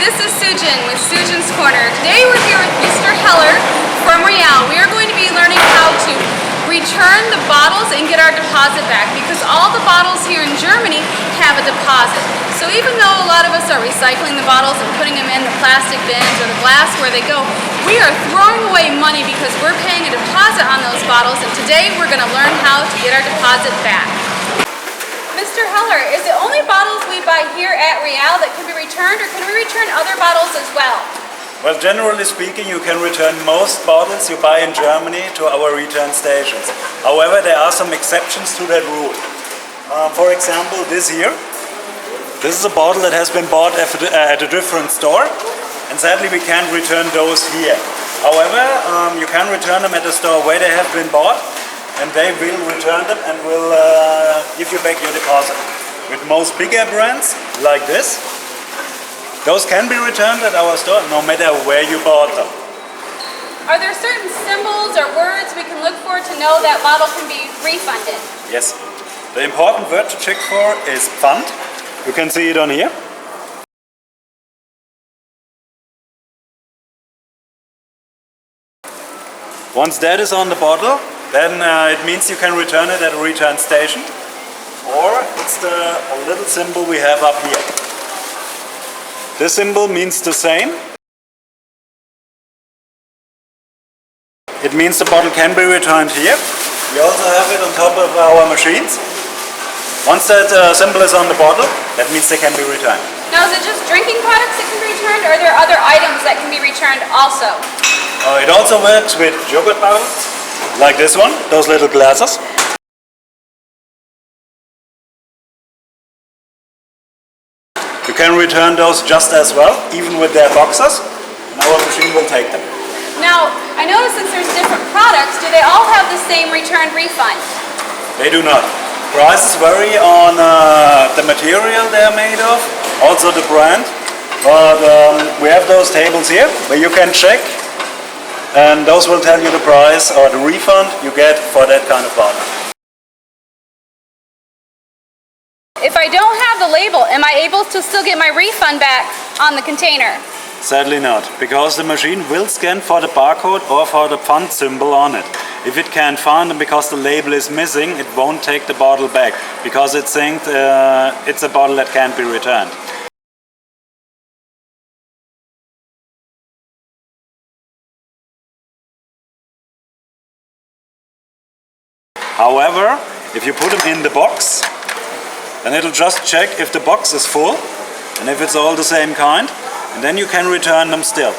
this is Sugin with Sugins Corner. Today we're here with Mr. Heller from Real. We are going to be learning how to return the bottles and get our deposit back, because all the bottles here in Germany have a deposit. So even though a lot of us are recycling the bottles and putting them in the plastic bins or the glass where they go, we are throwing away money because we're paying a deposit on those bottles, and today we're going to learn how to get our deposit back. Mr. Heller, is it only bottles we buy here at Real that can be returned, or can we return other bottles as well? Well, generally speaking, you can return most bottles you buy in Germany to our return stations. However, there are some exceptions to that rule. For example, this here. This is a bottle that has been bought at a different store, and sadly we can't return those here. However, you can return them at the store where they have been bought, and they will return them and will give you back your deposit. With most bigger brands, like this, those can be returned at our store no matter where you bought them. Are there certain symbols or words we can look for to know that bottle can be refunded? Yes. The important word to check for is Pfand. You can see it on here. Once that is on the bottle, then it means you can return it at a return station, or it's the little symbol we have up here. This symbol means the same. It means the bottle can be returned here. We also have it on top of our machines. Once that symbol is on the bottle, that means they can be returned. Now, is it just drinking products that can be returned, or are there other items that can be returned also? It also works with yogurt bottles, like this one, those little glasses. You can return those just as well, even with their boxes, and our machine will take them. Now, I notice since there's different products, do they all have the same return refund? They do not. Prices vary on the material they're made of, also the brand, but we have those tables here where you can check, and those will tell you the price or the refund you get for that kind of bottle. If I don't have the label, am I able to still get my refund back on the container? Sadly not, because the machine will scan for the barcode or for the Pfand symbol on it. If it can't find them because the label is missing, it won't take the bottle back, because it thinks it's a bottle that can't be returned. However, if you put them in the box, then it'll just check if the box is full and if it's all the same kind, and then you can return them still.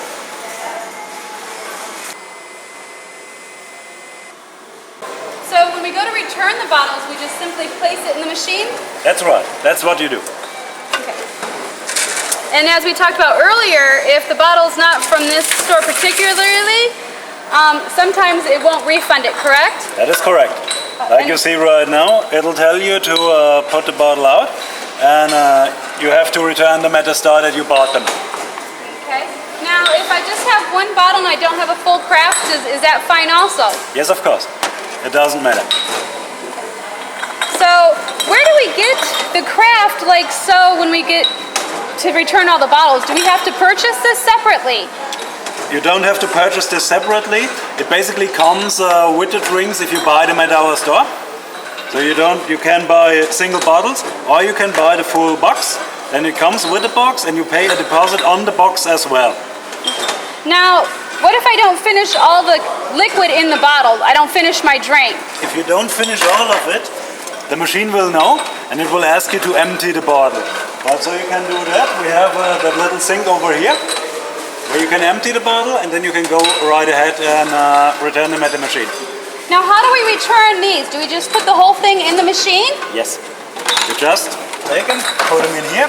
So when we go to return the bottles, we just simply place it in the machine? That's right. That's what you do. Okay. And as we talked about earlier, if the bottle's not from this store particularly, sometimes it won't refund it, correct? That is correct. Like you see right now, it'll tell you to put the bottle out, and you have to return them at the store that you bought them. Okay. Now, if I just have one bottle and I don't have a full craft, is that fine also? Yes, of course. It doesn't matter. So, where do we get the craft, like so, when we get to return all the bottles? Do we have to purchase this separately? You don't have to purchase this separately. It basically comes with the drinks if you buy them at our store. So you can buy single bottles, or you can buy the full box. Then it comes with the box, and you pay a deposit on the box as well. Now, what if I don't finish all the liquid in the bottle? I don't finish my drink. If you don't finish all of it, the machine will know, and it will ask you to empty the bottle. But so you can do that. We have that little sink over here, where you can empty the bottle, and then you can go right ahead and return them at the machine. Now, how do we return these? Do we just put the whole thing in the machine? Yes. You just take them, put them in here.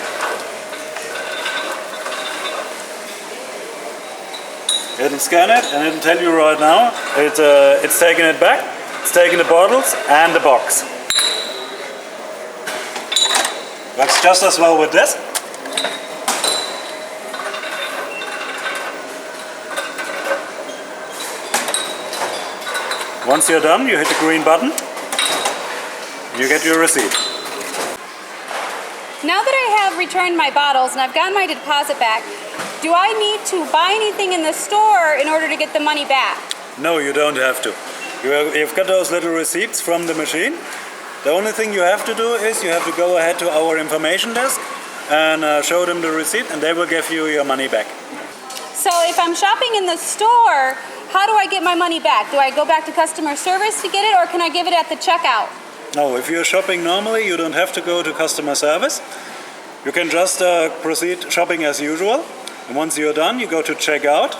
It'll scan it, and it'll tell you right now it's taking it back. It's taking the bottles and the box. Works just as well with this. Once you're done, you hit the green button, you get your receipt. Now that I have returned my bottles and I've gotten my deposit back, do I need to buy anything in the store in order to get the money back? No, you don't have to. You've got those little receipts from the machine. The only thing you have to do is you have to go ahead to our information desk and show them the receipt, and they will give you your money back. So if I'm shopping in the store, how do I get my money back? Do I go back to customer service to get it, or can I give it at the checkout? No, if you're shopping normally, you don't have to go to customer service. You can just proceed shopping as usual. And once you're done, you go to checkout,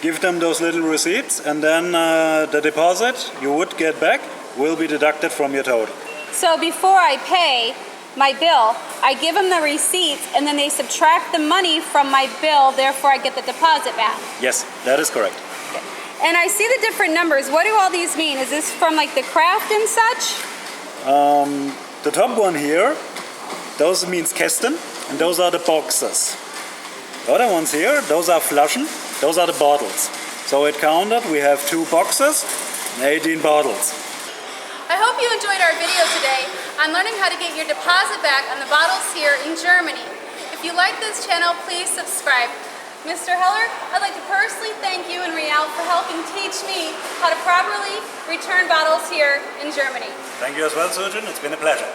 give them those little receipts, and then the deposit you would get back will be deducted from your total. So before I pay my bill, I give them the receipts, and then they subtract the money from my bill, therefore I get the deposit back. Yes, that is correct. And I see the different numbers. What do all these mean? Is this from like the craft and such? The top one here, those means Kästen, and those are the boxes. The other ones here, those are Flaschen, those are the bottles. So it counted, we have 2 boxes and 18 bottles. I hope you enjoyed our video today on learning how to get your deposit back on the bottles here in Germany. If you like this channel, please subscribe. Mr. Heller, I'd like to personally thank you and Real for helping teach me how to properly return bottles here in Germany. Thank you as well, Sugin. It's been a pleasure.